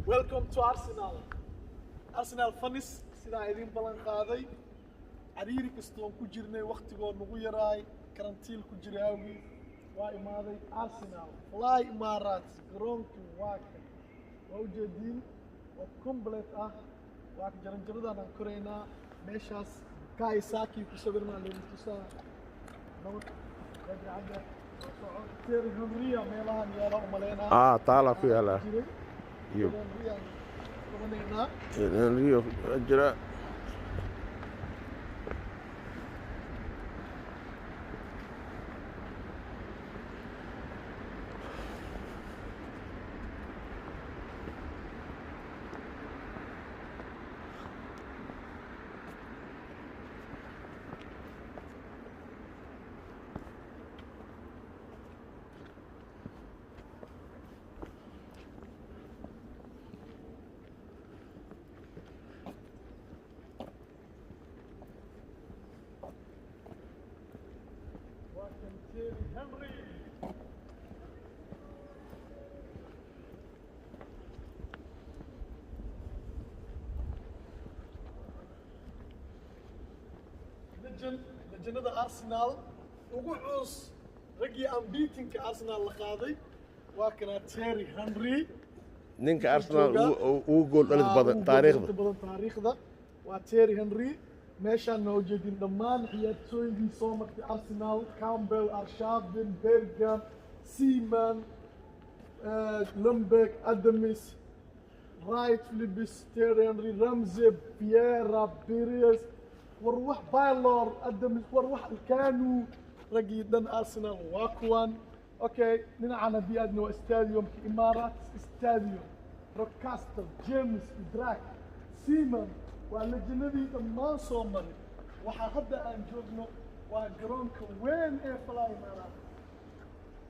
Welcome to Arsenal. Arsenal fans sidaa idin balan qaaday cariiri kastoon ku jirnay waqtigood nagu yaraay karantiil ku jiray awgii waa imaaday Arsenal fly Emirates garoonka waa kan waa ujeedin oo complete ah waa jaranjaradan aan koreynaa meeshaas Kaisaki ku sawirnaa leeyahay nabad rajacada Thierry Henry meelahan yaala u maleynaa taala ku yaala iyo Henry jira Henry لجنة أرسنال وقعوس رجي أمبيتين كأرسنال لقاضي وكان تيري هنري نينك أرسنال وقول بدن تاريخ ده وتيري هنري meeshaan noo jeedin dhammaan ciyaartooydii soo martay Arsenal Campbell Arshavin Bergkamp Seaman Lundberg Adams Wright Phillips Thierry Henry Ramsey Vieira Pires وروح بايلور Adams وروح الكانو رقي دن Arsenal واكوان اوكي ننعنا بيادنا استاديوم كإمارات استاديوم روكاستر جيمس دراك سيمان واللجنة ما صومري وحهدا أن جوجنا وجرونك وين فلاي مرات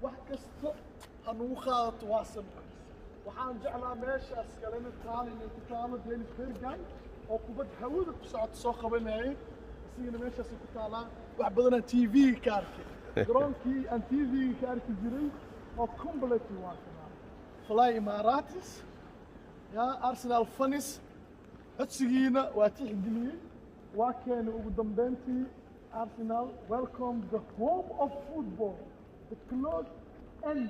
وحكست هنوخا تواصل وحان جعلها ماشي أسكالين التالي اللي كتالة دينيس بيرغام وكبد هودك بساعة سوخة بينهاي سينا ماشي أسكالة وحبضنا تي في كاركي جرونكي أن تي في كاركي جري وكمبلتي واكنا فلاي إماراتيس يا أرسنال فانيس codsigiina waa tixgeliyey waa keenay ugu dambeyntii Arsenal welcome the home of football the clock end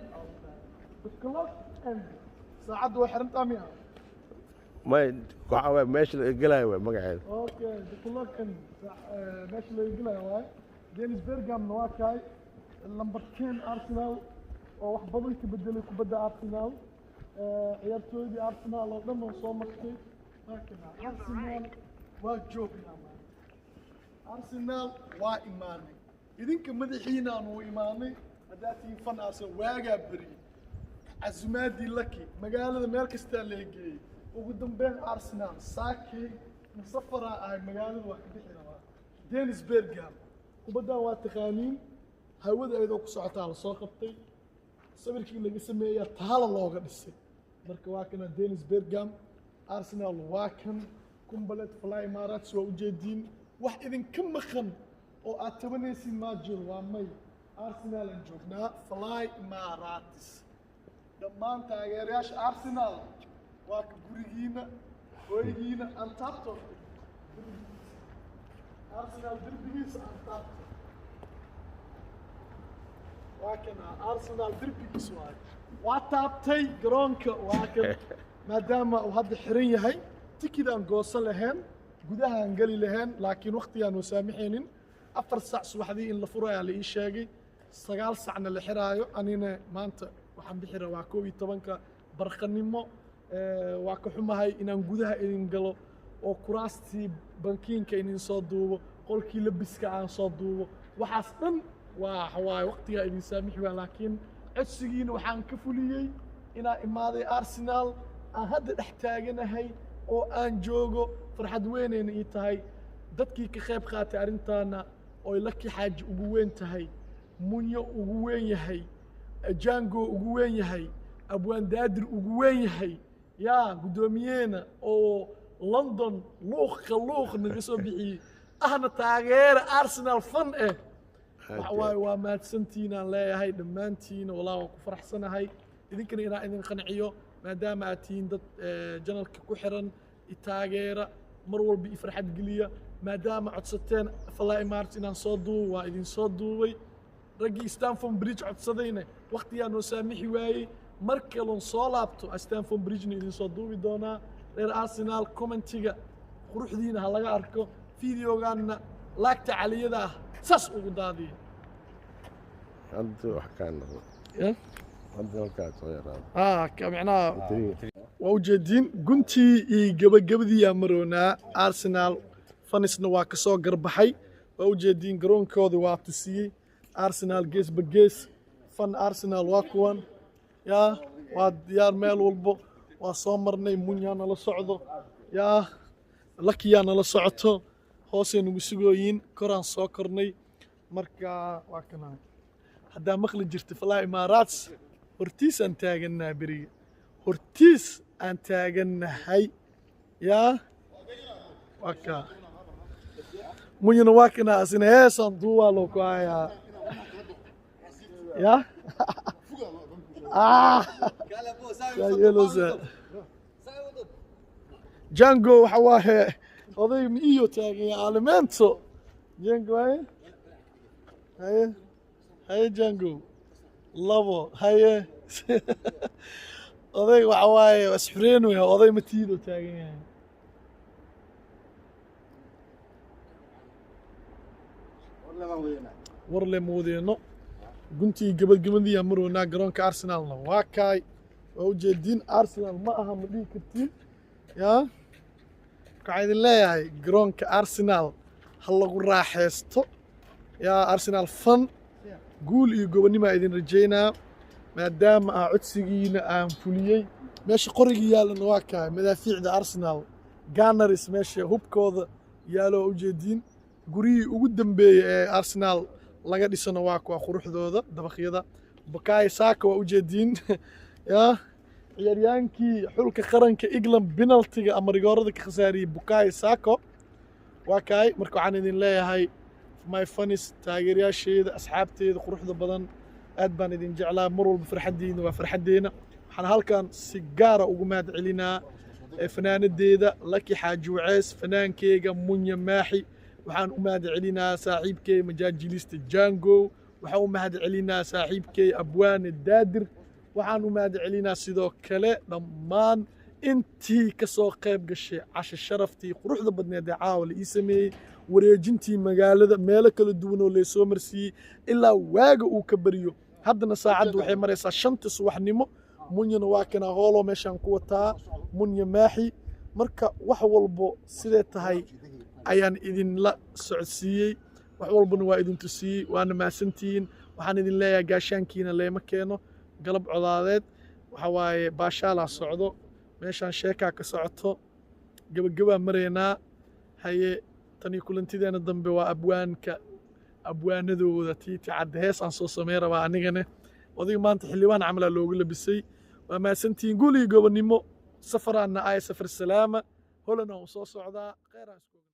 the clock end saacadu way xirantaa miya ما waxa meesha la galay way magaceed okay the clock end meesha la galay way Dennis Bergkamp waa kay number 10 Arsenal oo wax badan ka bedelay kubadda Arsenal ciyaartooydii Arsenal oo dhan soo martay أرسنال وجوبنا أرسنال وإيماني إذن كمدحينا وإيماني مداتي فن أرسنال واقع بري عزمادي لكي مقالة مركز تاليجي وقدم بين أرسنال ساكي مصفرة هاي مقالة وحدحينا دينيس بيرغام وبدا واتخانين هاود أيضا كسعتها على صاقبتي سبركي اللي قسمي تهالا لوغا نسي مركواكنا دينيس بيرغام أرسنال واكن كمبلت فلاي إمارات سوى وجدين واحد إذن كم خن أو أتبنيسين ما جل وامي أرسنال نجوفنا فلاي إماراتس دمان تاغيرياش أرسنال واك بريجينا ويجينا أنتارتو أرسنال دربيس أنتارتو واكن أرسنال دربيس واك واتابتي جرونكا واكن maadaama uu hadda xiran yahay tikid aan goosan lahayn gudaha aan gali lahayn laakiin waqti aan saamixaynin 4 saac subaxdii in la furayo la ii sheegay 9 saacna la xiraayo anina maanta waxaan bixira waa 12ka barqanimo waa ka xumahay inaan gudaha idin galo oo kuraastii bankiinka idin soo duubo qolkii labiska aan soo duubo waxaas dhan waa waqtiga idin saamixi waa laakiin codsigiina waxaan ka fuliyay inaa imaaday Arsenal aan hadda dhex taaganahay oo aan joogo farxad weynayna ii tahay dadkii ka qayb qaatay arrintaana oo Lucky Xaaji ugu weyn tahay Munyo ugu weyn yahay Jango ugu weyn yahay Abwaan Daadir ugu weyn yahay yaa gudoomiyeena oo London luuq naga soo bixiyay ahna taageera Arsenal fan waa mahadsantihiin aan leeyahay dhammaantiin walaa waan ku faraxsanahay idinkana inaan idin qanciyo maadaama aad tihiin dad janalka ku xiran taageera mar walba i farxad geliya maadaama codsateen Fly Mart inaan soo duubo waa idin soo duubay raggii Stamford Bridge codsadayna waqtigaa noo saamixi waayey mar kaloon soo laabto Stamford Bridge-na idin soo duubi doonaa reer Arsenal commentiga quruxdiina ha laga arko fiidiyogaanna laagta caliyada ah saas ugu daadiya hadda wax kaan noqdo hadda halkaas soo yaraado كمعناه ووجدين قنتي جبدي يا مرونا أرسنال فنسنا واكسو قربحي ووجدين جرون كودي واتسي أرسنال جيس بجيس فن أرسنال واكوان يا واد يار ميل والبو وصامرني منيانا لصعدو يا لكيانا لصعدو هوسين وسجوين كوران سوكرني مركا واكنا هدا مخلي جرت فلاي إمارات hortiis aan taagannahay beriga hortiis aan taagannahay yaa waa kaa munyana waa kana asina heesaan duubaa loo ku hayaa yaa jango waxa waaye oday ma iyo taagan yahay alimento jango haye jango labo haye oday waxa waaye isxureen weey oday ma tiido taagan yahay warle moodeyno guntii gabadgabadii marwana garoonka Arsenalna waa kaay waa u jeedin Arsenal ma aha ma dhigi kartiin yaa waxaan leeyahay garoonka Arsenal hal lagu raaxeysto yaa Arsenal fan guul iyo gobonimo idin rajeynaa maadaama codsigiina aan fuliyay meesha qoriga yaalana waa kaay madaafiicda Arsenal Gunners meesha hubkooda yaalo u jeedin guriyii ugu dambeeyay ee Arsenal laga dhisano waa kuwa quruxdooda dabaqyada Bukayo Saka waa u jeedin yaa ciyaaryaankii xulka qaranka England penaltiga ama rigoorada ka khasaariyay Bukayo Saka waa kaay marka waxaan idin leeyahay my funnies taageerayaasheeda asxaabteeda quruxda badan aad baan idin jeclaa mar walba farxadiina waa farxadeena waxaan halkan si gaar ah ugu mahad celinaa fanaanadeeda Lucky Xaaji Waceys fanaankeyga Munya Maaxi waxaan u mahad celinaa saaxiibkey majaajilista Jango waxaan u mahad celinaa saaxiibkey Abwaane Daadir waxaan u mahad celinaa sidoo kale dhammaan intii ka soo qayb gashay casho sharaftii quruxda badneed ee caawa la ii sameeyay wareejintii magaalada meelo kala duwan oo la soo marsiiyay ilaa waaga uu ka bariyo haddana saacaddu waxay maraysaa 5 subaxnimo munyana waa kana hoolo meeshan ku wataa Munya Maaxi marka wax walbo sidee tahay ayaan idin la socodsiiyey wax walbana waa idin tusiyey waana maasantiin waxaan idin leeyahay gaashaankiina leema keeno galab codaadeed waxa waaye baashaala socdo meeshan sheeka ka socoto gabagaba mareena haye tani kulantideena dambe waa abwaanadooda tiiti cad hees aan soo sameeyay rabaa anigana wadiga maanta xilibaan camala loogu labisay waa maasantiin guul iyo gobonimo safaraana ay safar salaama holana oo soo socdaa khayr